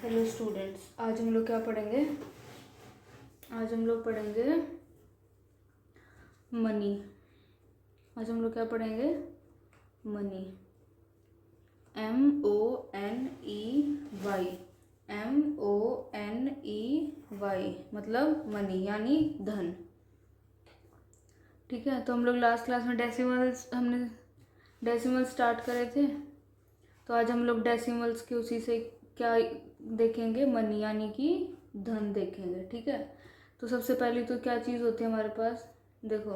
Hello students, आज हम लोग क्या पढ़ेंगे? आज हम लोग पढ़ेंगे मनी। आज हम लोग क्या पढ़ेंगे? मनी। MONEY। MONEY मतलब मनी यानी धन। ठीक है, तो हम लोग लास्ट क्लास में डेसिमल स्टार्ट करे थे। तो आज हम लोग डेसिमल्स के उसी से क्या देखेंगे? मनी यानी कि धन देखेंगे। ठीक है, तो सबसे पहले तो क्या चीज़ होती है हमारे पास? देखो,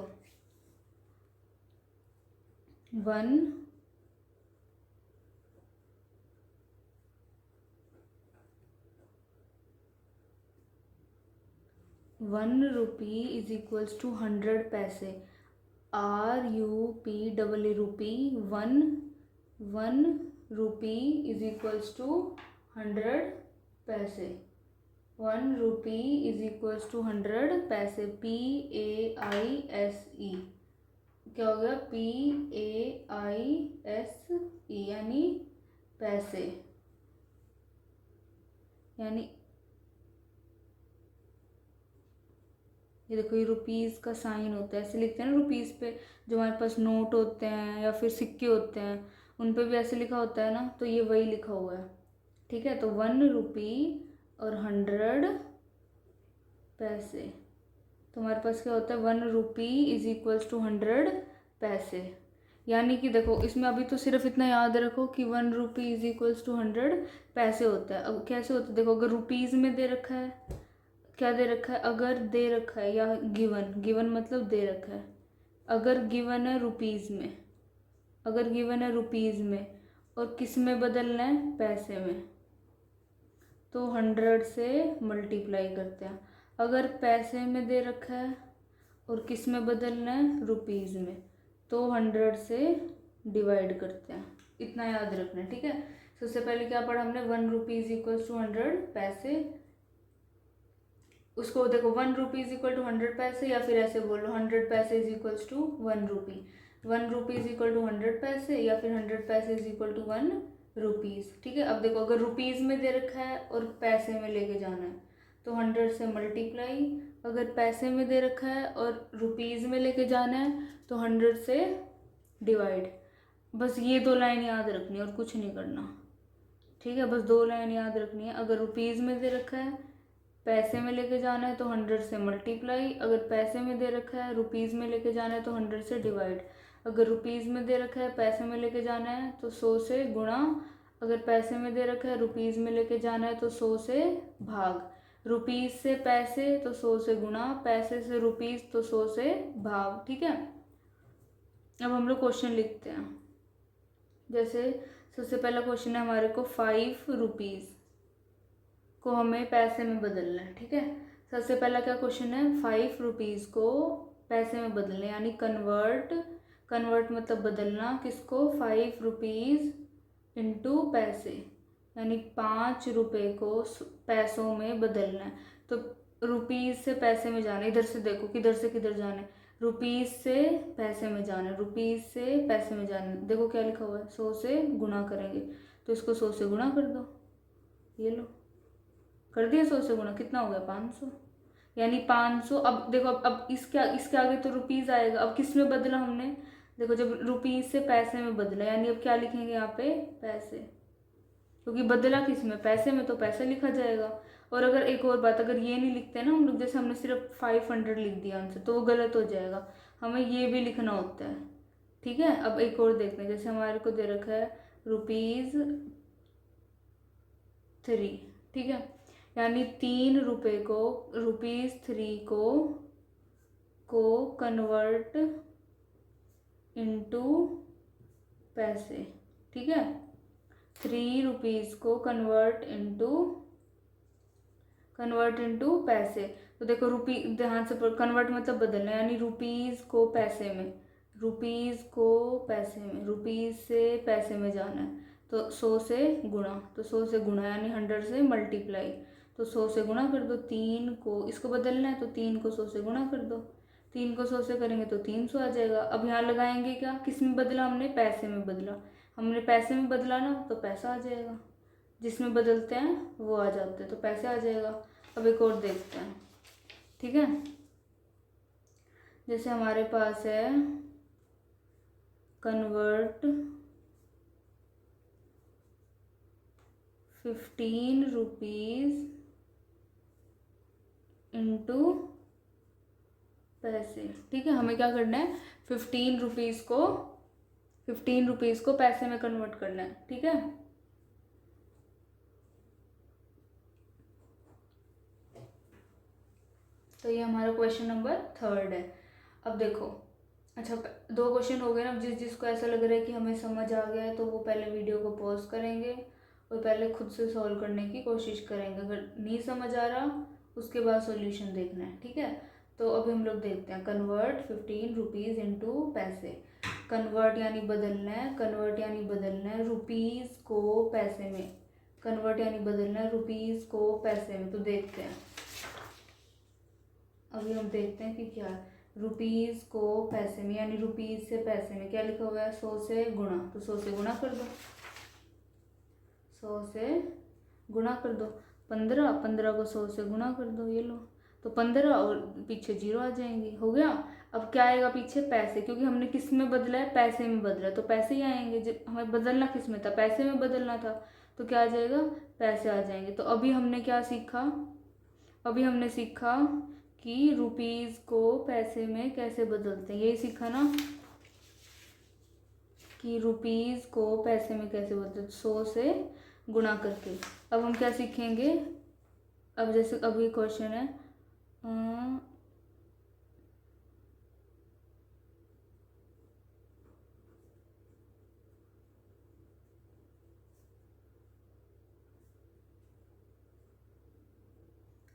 1 rupee is equals to 100 paise. RUPEE rupee. 1 rupee is equals to 100 paise. 1 rupee is equals to 100 पैसे। PAISE। क्या हो गया? PAISE यानी पैसे। यानी ये देखो, ये रुपीज़ का साइन होता है, ऐसे लिखते हैं ना रुपीज़ पे। जो हमारे पास नोट होते हैं या फिर सिक्के होते हैं, उन पे भी ऐसे लिखा होता है ना, तो ये वही लिखा हुआ है। ठीक है, तो 1 रुपी और 100 पैसे। तो हमारे पास क्या होता है? 1 रुपी इज इक्वल्स टू 100 पैसे। यानी कि देखो, इसमें अभी तो सिर्फ इतना याद रखो कि 1 रुपी इज इक्वल्स टू 100 पैसे होता है। अब कैसे होता है? देखो, अगर रुपीज़ में दे रखा है, क्या दे रखा है? अगर दे रखा है या गिवन मतलब दे रखा है। अगर गिवन है रुपीज़ में, अगर गिवन है रुपीज़ में और किस में बदलना है? पैसे में, तो 100 से मल्टीप्लाई करते हैं। अगर पैसे में दे रखा है और किस में बदलना है? रुपीज़ में, तो 100 से डिवाइड करते हैं। इतना याद रखना है। ठीक है, सबसे पहले क्या पढ़ा हमने? 1 रुपी इज इक्वल टू 100 पैसे। उसको देखो, 1 rupee is equal to 100 paise, या फिर ऐसे बोलो 100 paise is equal to 1 rupee. 1 rupee is equal to 100 paise, या फिर 100 paise is equal to 1 rupees. ठीक है, अब देखो, अगर रुपीज़ में दे रखा है और पैसे में लेके जाना है, तो 100 से मल्टीप्लाई। अगर पैसे में दे रखा है और रुपीज़ में लेके जाना है, तो 100 से डिवाइड। बस ये 2 लाइन याद रखनी है और कुछ नहीं करना। ठीक है, बस 2 लाइन याद रखनी है। अगर रुपीज़ में दे रखा है, पैसे में लेके जाना है, तो 100 से मल्टीप्लाई। अगर पैसे में दे रखा है, रुपीज़ में लेके जाना है, तो 100 से डिवाइड। अगर रुपीज़ में दे रखा है, पैसे में लेके जाना है, तो 100 से गुणा। अगर पैसे में दे रखा है, रुपीज़ में लेके जाना है, तो 100 से भाग। रुपीज़ से पैसे तो 100 से गुणा, पैसे से रुपीज़ तो 100 से भाग। ठीक है, अब हम लोग क्वेश्चन लिखते हैं। जैसे सबसे पहला क्वेश्चन है हमारे को, 5 रुपीज़ को हमें पैसे में बदलना है। ठीक है, सबसे पहला क्या क्वेश्चन है? 5 रुपीज़ को पैसे में बदलना, यानी कन्वर्ट मतलब बदलना। किसको? 5 रुपीज़ इंटू पैसे, यानी 5 रुपये को पैसों में बदलना है। तो रुपीज़ से पैसे में जाना है। इधर से देखो, किधर से किधर जाना है? रुपीज़ से पैसे में जाना है, रुपीज़ से पैसे में जाना है। देखो क्या लिखा हुआ है? 100 से गुणा करेंगे, तो इसको 100 से गुणा कर दो। ये लो, कर दिया 100 से गुणा। कितना हो गया? 500। यानी 500। अब देखो, अब इसके आगे तो रुपीज़ आएगा। अब किस में बदला हमने? देखो, जब रुपीज़ से पैसे में बदला, यानी अब क्या लिखेंगे यहाँ पे? पैसे। क्योंकि बदला किस में? पैसे में, तो पैसे लिखा जाएगा। और अगर एक और बात, अगर ये नहीं लिखते ना हम लोग, जैसे हमने सिर्फ 500 लिख दिया आंसर, तो वो गलत हो जाएगा। हमें ये भी लिखना होता है। ठीक है, अब एक और देखते हैं। जैसे हमारे को दे रखा है रुपीज़ 3। ठीक है, यानी 3 रुपये को, ₹3 को कन्वर्ट इनटू पैसे। ठीक है, 3 रुपीज़ को कन्वर्ट इनटू पैसे। तो देखो, ध्यान से कन्वर्ट मतलब बदलना, यानी रुपीज़ को पैसे में, रुपीज़ से पैसे में जाना है, तो 100 से गुणा। तो 100 से गुणा यानी 100 से मल्टीप्लाई। तो 100 से गुणा कर दो। 3 को इसको बदलना है, तो 3 को 100 से गुणा कर दो। 3 को 100 से करेंगे तो 300 आ जाएगा। अब यहाँ लगाएंगे क्या? किस में बदला हमने? पैसे में बदला। हमने पैसे में बदला ना, तो पैसा आ जाएगा। जिसमें बदलते हैं वो आ जाते हैं, तो पैसे आ जाएगा। अब एक और देखते हैं, ठीक है। जैसे हमारे पास है कन्वर्ट 15 रुपीज़ इंटू पैसे, ठीक है। हमें क्या करना है, 15 रुपीज़ को पैसे में कन्वर्ट करना है, ठीक है। तो ये हमारा क्वेश्चन नंबर 3 है। अब देखो, अच्छा 2 क्वेश्चन हो गए ना। जिसको ऐसा लग रहा है कि हमें समझ आ गया है तो वो पहले वीडियो को पॉज करेंगे और पहले खुद से सॉल्व करने की कोशिश करेंगे। अगर नहीं समझ आ रहा उसके बाद सॉल्यूशन देखना है, ठीक है। तो अभी हम लोग देखते हैं, कन्वर्ट 15 रुपीज़ इंटू पैसे। कन्वर्ट यानी बदलना है, कन्वर्ट यानी बदलना है रुपीज़ को पैसे में, कन्वर्ट यानी बदलना है रुपीज़ को पैसे में। तो देखते हैं, अभी हम देखते हैं कि क्या है। रुपीज़ को पैसे में यानी रुपीज़ से पैसे में क्या लिखा हुआ है, 100 से गुणा। तो 100 से गुणा कर दो, 100 से गुणा कर दो। 15 को 100 से गुणा कर दो, ये लो। तो 15 और पीछे 0 आ जाएंगे, हो गया। अब क्या आएगा पीछे, पैसे, क्योंकि हमने किस में बदला है, पैसे में बदला है, तो पैसे ही आएंगे। जब हमें बदलना किस में था, पैसे में बदलना था, तो क्या आ जाएगा, पैसे आ जाएंगे। तो अभी हमने क्या सीखा, अभी हमने सीखा कि रुपीज़ को पैसे में कैसे बदलते हैं, यही सीखा ना, कि रुपीज़ को पैसे में कैसे बदलते, 100 से गुणा करके। अब हम क्या सीखेंगे, अब जैसे अभी क्वेश्चन है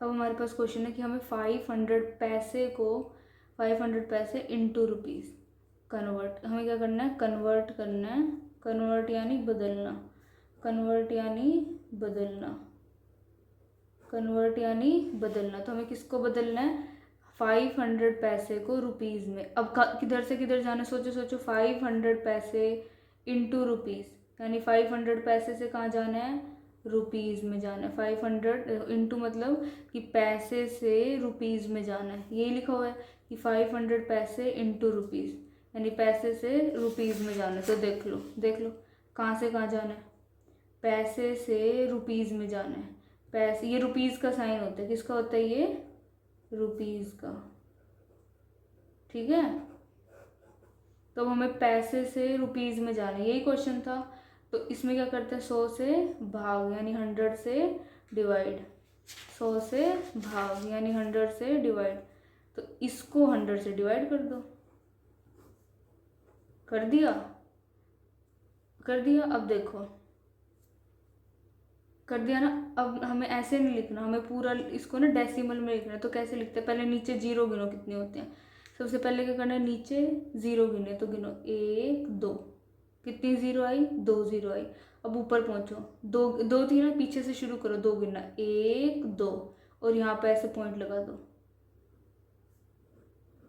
अब हमारे पास क्वेश्चन है कि हमें 500 पैसे इंटू रुपीज़ कन्वर्ट, हमें क्या करना है, कन्वर्ट करना है। कन्वर्ट यानी बदलना, कन्वर्ट यानी बदलना, कन्वर्ट यानी बदलना। तो हमें किसको बदलना है, 500 पैसे को रुपीज़ में। अब किधर से किधर जाना, सोचो 500 पैसे इंटू रुपीज़ यानी 500 पैसे से कहाँ जाना है, रुपीज़ में जाना है। 500 इंटू मतलब कि पैसे से रुपीज़ में जाना है, यही लिखा हुआ है कि 500 पैसे इंटू रुपीज़ यानी पैसे से रुपीज़ में जाना है। तो देख लो कहाँ से कहाँ जाना है, पैसे से रुपीज़ में जाना है। पैसे, ये रुपीज़ का साइन होता है, किसका होता है, ये रुपीज़ का, ठीक है। तो हमें पैसे से रुपीज़ में जाना है, यही क्वेश्चन था। तो इसमें क्या करते हैं, 100 से भाग यानी 100 से डिवाइड, 100 से भाग यानी 100 से डिवाइड। तो इसको 100 से डिवाइड कर दो, कर दिया। अब देखो, कर दिया ना। अब हमें ऐसे नहीं लिखना, हमें पूरा इसको ना डेसिमल में लिखना है। तो कैसे लिखते हैं, पहले नीचे 0 गिनो कितने होते हैं। सबसे पहले क्या करना है, नीचे 0 गिने, तो गिनो 1 2, कितनी 0 आई, 2 0 आई। अब ऊपर पहुंचो, 2 थी ना, पीछे से शुरू करो, 2 गिनना, 1 2, और यहाँ पे ऐसे पॉइंट लगा दो।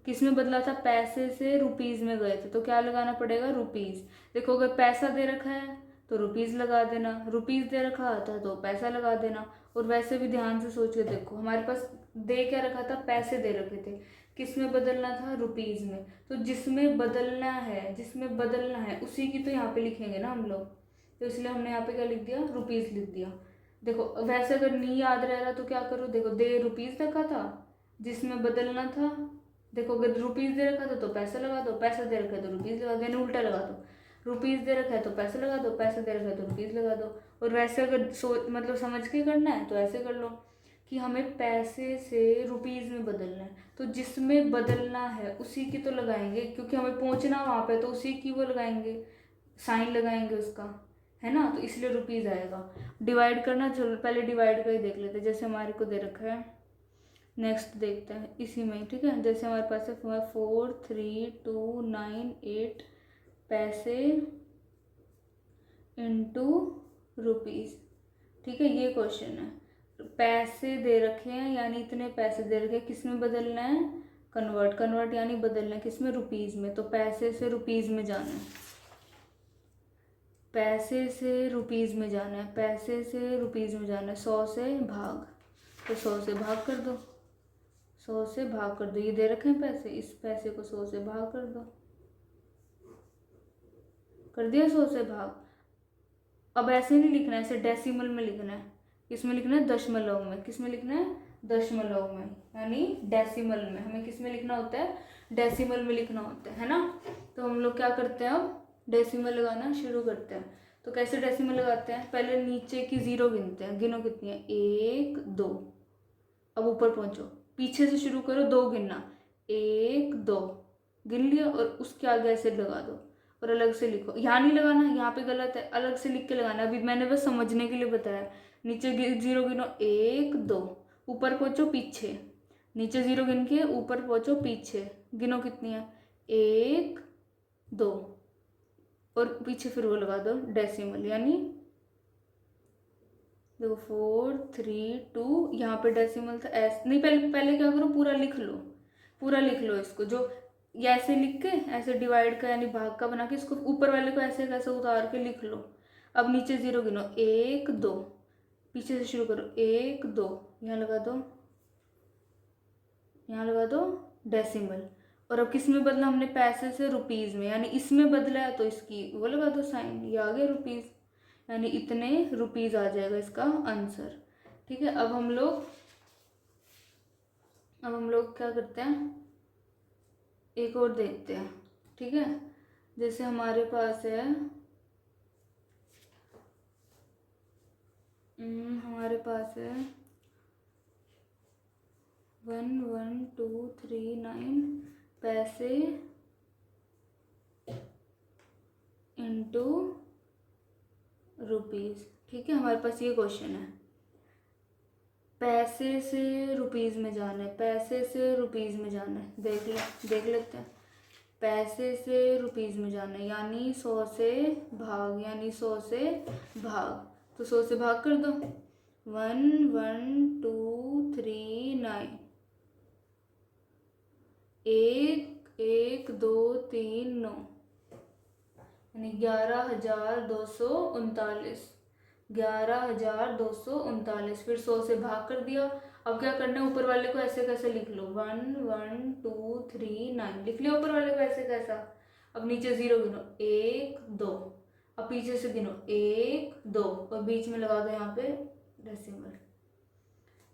किस में बदला था, पैसे से रुपीज़ में गए थे, तो क्या लगाना पड़ेगा, रुपीज़। देखो अगर पैसा दे रखा है तो रुपीज़ लगा देना, रुपीज़ दे रखा था तो पैसा लगा देना। और वैसे भी ध्यान से सोच के देखो, हमारे पास दे क्या रखा था, पैसे दे रखे थे, किस में बदलना था, रुपीज़ में। तो जिसमें बदलना है उसी की तो यहाँ पे लिखेंगे ना हम लोग। तो इसलिए हमने यहाँ पे क्या लिख दिया, रुपीज़ लिख दिया। देखो वैसे अगर नहीं याद रह रहा तो क्या करो, देखो दे रुपीज़ रखा था, जिसमें बदलना था, देखो अगर रुपीज़ दे रखा था तो पैसा लगा दो, पैसा दे रखा है तो रुपीज़ लगा दो, उल्टा लगा दो। रुपीज़ दे रखा है तो पैसा लगा दो, पैसा दे रखा है तो रुपीज़ लगा दो। और वैसे अगर मतलब समझ के करना है तो ऐसे कर लो कि हमें पैसे से रुपीज़ में बदलना है, तो जिसमें बदलना है उसी की तो लगाएंगे, क्योंकि हमें पहुंचना वहाँ पे, तो उसी की वो लगाएंगे, साइन लगाएंगे उसका, है ना। तो इसलिए रुपीज़ आएगा। डिवाइड करना, चलो पहले डिवाइड कर ही देख लेते हैं। जैसे हमारे को दे रखा है, नेक्स्ट देखते हैं इसी में, ठीक है। जैसे हमारे पास है 43,298 पैसे इंटू रुपीज़, ठीक है। ये क्वेश्चन है, पैसे दे रखे हैं यानी इतने पैसे दे रखे हैं, किस में बदलना है, कन्वर्ट यानी बदलना है, किस में, रुपीज़ में। तो पैसे से रुपीज़ में जाना है, पैसे से रुपीज़ में जाना है, पैसे से रुपीज़ में जाना है, 100 से भाग, तो 100 से भाग कर दो, 100 से भाग कर दो, ये दे रखे हैं पैसे, इस पैसे को 100 से भाग कर दो, कर दिया 100 से भाग। अब ऐसे नहीं लिखना है, ऐसे डेसिमल में लिखना है, किसमें लिखना है, दशमलव में, किसमें लिखना है, दशमलव में, यानी डेसिमल में। हमें किसमें लिखना होता है, डेसिमल में लिखना होता है ना। तो हम लोग क्या करते हैं, अब डेसिमल लगाना शुरू करते हैं। तो कैसे डेसिमल लगाते हैं, पहले नीचे की 0 गिनते हैं, गिनो कितनी है, 1 2, अब ऊपर पहुंचो, पीछे से शुरू करो, 2 गिनना, 1 2 गिन लिया, और उसके आगे ऐसे लगा दो और अलग से लिखो। यहाँ नहीं लगाना, यहाँ पे गलत है, अलग से लिख के लगाना, अभी मैंने बस समझने के लिए बताया। नीचे 0 गिनो, 1 2, ऊपर पहुंचो पीछे, नीचे 0 गिन के ऊपर पहुंचो पीछे, गिनो कितनी है, 1 2, और पीछे फिर वो लगा दो डेसिमल, यानी देखो 4 3 2, यहाँ पे डेसिमल था, ऐसे नहीं, पहले क्या करो, पूरा लिख लो, पूरा लिख लो इसको, जो ये ऐसे लिख के ऐसे डिवाइड का यानी भाग का बना के इसको ऊपर वाले को ऐसे कैसे उतार के लिख लो। अब नीचे 0 गिनो, 1 2, पीछे से शुरू करो, 1 2, यहाँ लगा दो, यहाँ लगा दो डेसिमल। और अब किस में बदला हमने, पैसे से रुपीज़ में, यानी इसमें बदला है तो इसकी वो लगा दो साइन, ये आ गया रुपीज़, यानी इतने रुपीज़ आ जाएगा इसका आंसर। ठीक है, अब हम लोग क्या करते हैं, एक और देखते हैं। ठीक है, जैसे हमारे पास है, हमारे पास है 1 1 2 3 9 पैसे इंटू रुपीज़। ठीक है, हमारे पास ये क्वेश्चन है, पैसे से रुपीज़ में जाना है, पैसे से रुपीज़ में जाना है, देख लेते हैं। पैसे से रुपीज़ में जाना है, यानी 100 से भाग, यानी 100 से भाग, तो 100 से भाग कर दो, 1 1 2 3 9, 1 1 2 3 9, यानी 11,239, 11,239, फिर 100 से भाग कर दिया। अब क्या करना है, ऊपर वाले को ऐसे कैसे लिख लो, 1 1 2 3 9 लिख लिया ऊपर वाले को ऐसे कैसा। अब नीचे 0 गिनो, 1 2, अब पीछे से गिनो, 1 2, और बीच में लगा दो यहाँ पे डेसिमल।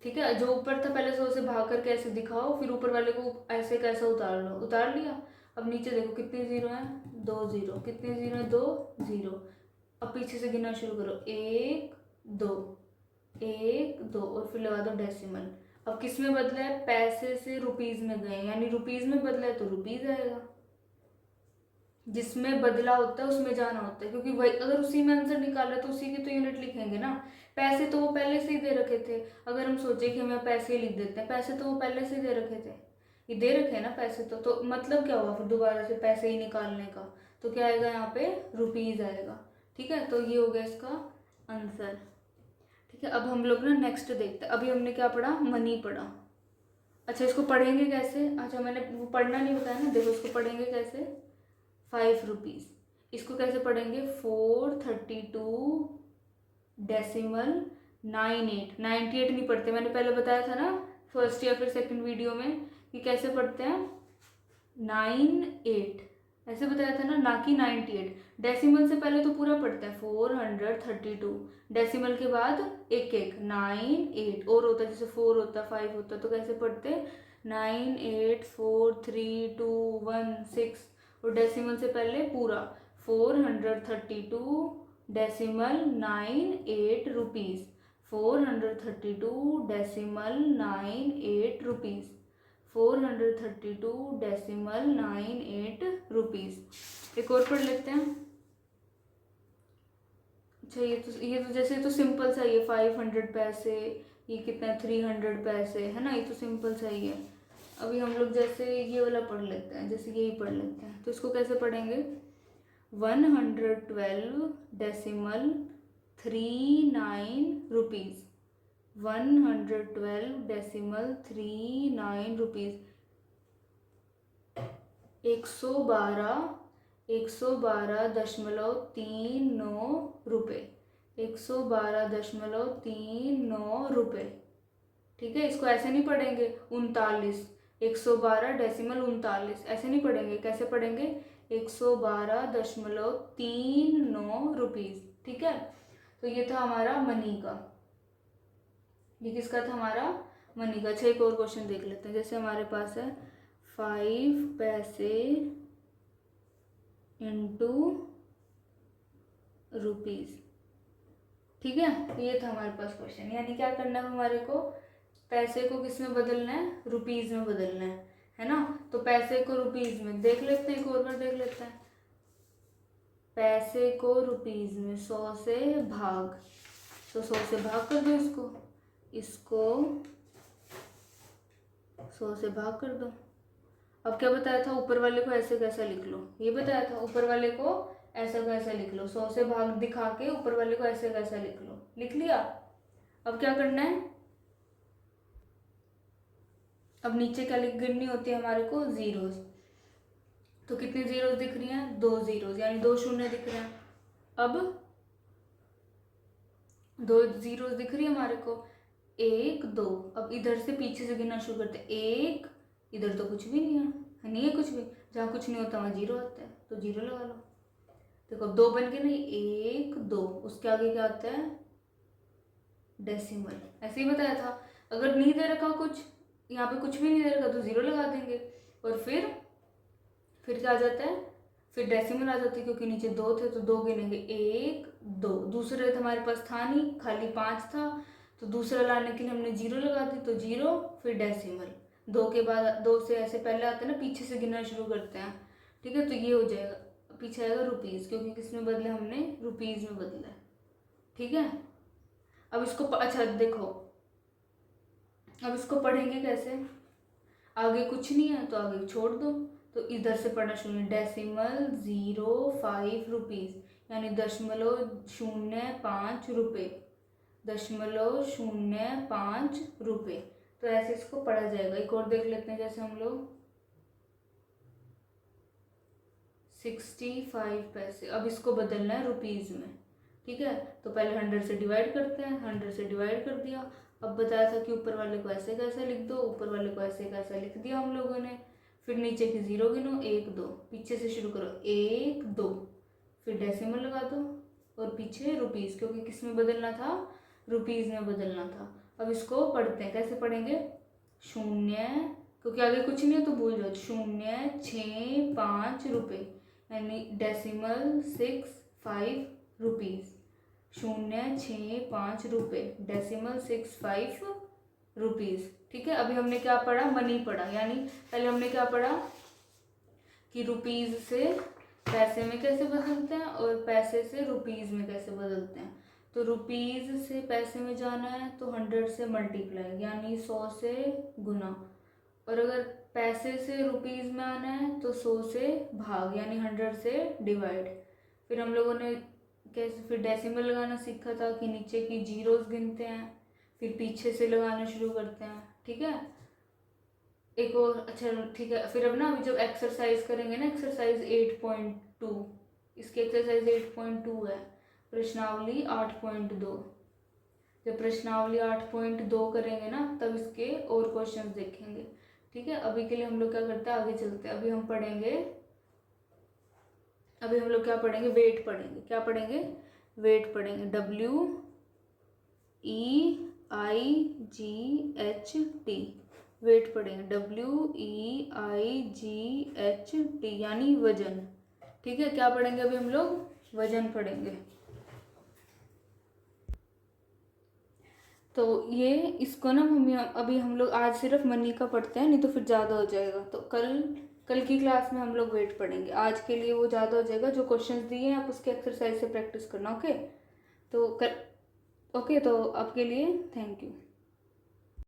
ठीक है, जो ऊपर था पहले 100 से भाग करके ऐसे दिखाओ, फिर ऊपर वाले को ऐसे कैसा उतार लो, उतार लिया। अब नीचे देखो कितने 0 हैं, 2 0, कितने 0 हैं, 2 0। अब पीछे से गिनना शुरू करो, 1 2 1 2, और फिर लगा दो डेसिमल। अब किस में बदला है, पैसे से रुपीज़ में गए, यानी रुपीज़ में बदला है तो रुपीज़ आएगा, जिसमें बदला होता है उसमें जाना होता है, क्योंकि वही अगर उसी में आंसर निकाला तो उसी की तो यूनिट लिखेंगे ना। पैसे तो वो पहले से ही दे रखे थे, अगर हम सोचे कि हमें पैसे ही लिख देते हैं, पैसे तो वो पहले से ही दे रखे थे, ये दे रखे हैं ना पैसे, तो मतलब क्या हुआ फिर दोबारा से पैसे ही निकालने का, तो क्या आएगा यहाँ पे, रुपीज़ आएगा। ठीक है, तो ये हो गया इसका आंसर। ठीक है, अब हम लोग ना नेक्स्ट देखते हैं। अभी हमने क्या पढ़ा, मनी पढ़ा। अच्छा, इसको पढ़ेंगे कैसे, अच्छा मैंने वो पढ़ना नहीं बताया ना, देखो इसको पढ़ेंगे कैसे, 5 रुपीज़, इसको कैसे पढ़ेंगे, 432 डेसिमल 98, 98 नहीं पढ़ते, मैंने पहले बताया था ना फर्स्ट या फिर सेकंड वीडियो में कि कैसे पढ़ते हैं, 98 ऐसे बताया था ना कि 98। डेसिमल से पहले तो पूरा पढ़ते हैं, 432, डेसिमल के बाद एक एक 98 और होता है, जैसे 4 होता 5 होता, तो कैसे पढ़ते, 9 8 4 3 2 1 6, और डेसिमल से पहले पूरा 432 decimal 98 rupees, 432 decimal 98 rupees, 432 decimal 98 rupees. एक और पढ़ लेते हैं। अच्छा, ये तो जैसे तो सिंपल सा ही है, 500 पैसे, ये कितना है 300 पैसे, है ना, ये तो सिंपल सा ही है। अभी हम लोग जैसे ये वाला पढ़ लेते हैं, जैसे यही पढ़ लेते हैं, तो इसको कैसे पढ़ेंगे, 112 डेसिमल 39 रुपीज़, 112 डेसिमल 39 रुपीज़, 112 112.39 रुपये, 112.39 रुपये। ठीक है, इसको ऐसे नहीं पढ़ेंगे 39, 112.39 ऐसे नहीं पढ़ेंगे। कैसे पढ़ेंगे? 112.39 रुपीज़। ठीक है, तो ये था हमारा मनी का। ये किसका था? हमारा मनी का। अच्छा, एक और क्वेश्चन देख लेते हैं। जैसे हमारे पास है 5 पैसे इंटू रुपीज़। ठीक है, तो ये था हमारे पास क्वेश्चन। यानी क्या करना है हमारे को? पैसे को किस में बदलना है? रुपीज़ में बदलना है ना। तो पैसे को रुपीज़ में देख लेते हैं, एक और बार देख लेते हैं। पैसे को रुपीज़ में 100 से भाग, तो 100 से भाग कर दो इसको, इसको 100 से भाग कर दो। अब क्या बताया था? ऊपर वाले को ऐसे कैसा लिख लो, ये बताया था। ऊपर वाले को ऐसा कैसा लिख लो, 100 से भाग दिखा के ऊपर वाले को ऐसे कैसा लिख लो। लिख लिया। अब क्या करना है? अब नीचे क्या लिख गिननी होती है हमारे को? जीरोस। तो कितनी जीरोस दिख रही हैं? 2 जीरोस, यानी 2 शून्य दिख रहे हैं। अब 2 जीरोस दिख रही है हमारे को, 1 2। अब इधर से पीछे से गिनना शुरू करते हैं। 1, इधर तो कुछ भी नहीं है, नहीं है कुछ भी। जहाँ कुछ नहीं होता वहाँ जीरो आता है, तो जीरो लगा लो। देखो 2 बन के नहीं, 1 2, उसके आगे क्या आता है? डेसिमल। ऐसे ही बताया था। अगर नहीं दे रखा कुछ, यहाँ पे कुछ भी नहीं दे रखा, तो जीरो लगा देंगे। और फिर क्या आ जाता है? फिर डेसिमल आ जाती है, क्योंकि नीचे 2 थे तो 2 गिनेंगे, 1 2। दूसरे तो हमारे पास था नहीं, खाली 5 था, तो दूसरा लाने के लिए हमने जीरो लगा दी, तो जीरो फिर डेसिमल। 2 के बाद 2 से ऐसे पहले आते हैं ना, पीछे से गिनना शुरू करते हैं। ठीक है, तो ये हो जाएगा, पीछे आएगा रुपीज़, क्योंकि किस में बदला? हमने रुपीज़ में बदला है। ठीक है, अब इसको अच्छा देखो, अब इसको पढ़ेंगे कैसे? आगे कुछ नहीं है तो आगे छोड़ दो, तो इधर से पढ़ना शुरू। डेसिमल 0.5 रुपीज़, यानी 0.05 रुपये, 0.05 रुपये। तो ऐसे इसको पढ़ा जाएगा। एक और देख लेते हैं। जैसे हम लोग 65 पैसे, अब इसको बदलना है रुपीज़ में। ठीक है, तो पहले 100 से डिवाइड करते हैं, 100 से डिवाइड कर दिया। अब बताया था कि ऊपर वाले को ऐसे कैसे लिख दो, ऊपर वाले को ऐसे कैसा लिख दिया हम लोगों ने। फिर नीचे की जीरो गिनो, 1 2, पीछे से शुरू करो, 1 2, फिर डेसिमल लगा दो, और पीछे रुपीज़, क्योंकि किस में बदलना था? रुपीज़ में बदलना था। अब इसको पढ़ते हैं। कैसे पढ़ेंगे? 0, क्योंकि आगे कुछ नहीं है तो भूल जाओ, 0.65 रुपये, यानी डेसिमल 65 रुपीज़, 0.65 रुपये, डेसिमल 65 रुपीज़। ठीक है, अभी हमने क्या पढ़ा? मनी पढ़ा। यानी पहले हमने क्या पढ़ा कि रुपीज़ से पैसे में कैसे बदलते हैं, और पैसे से रुपीज़ में कैसे बदलते हैं। तो रुपीज़ से पैसे में जाना है तो 100 से मल्टीप्लाई, यानी 100 से गुना। और अगर पैसे से रुपीज़ में आना है तो 100 से भाग, यानी 100 से डिवाइड। फिर हम लोगों ने कैसे फिर डेसिमल लगाना सीखा था, कि नीचे की जीरोस गिनते हैं, फिर पीछे से लगाना शुरू करते हैं। ठीक है, एक और अच्छा ठीक है। फिर अब ना अभी जब एक्सरसाइज करेंगे ना, एक्सरसाइज 8.2, इसकी एक्सरसाइज 8.2 है, प्रश्नावली 8.2। जब प्रश्नावली 8.2 करेंगे ना, तब इसके और क्वेश्चंस देखेंगे। ठीक है, अभी के लिए हम लोग क्या करते हैं, आगे चलते हैं। अभी हम लोग क्या पढ़ेंगे? वेट पढ़ेंगे। क्या पढ़ेंगे? वेट पढ़ेंगे। WEIGHT, वेट पढ़ेंगे। WEIGHT, यानी वजन। ठीक है, क्या पढ़ेंगे अभी हम लोग? वजन पढ़ेंगे। तो ये इसको ना अभी हम लोग आज सिर्फ मनी का पढ़ते हैं, नहीं तो फिर ज़्यादा हो जाएगा। तो कल की क्लास में हम लोग वेट पढ़ेंगे। आज के लिए वो ज़्यादा हो जाएगा। जो क्वेश्चंस दिए हैं आप उसके एक्सरसाइज से प्रैक्टिस करना। ओके, तो आपके लिए थैंक यू।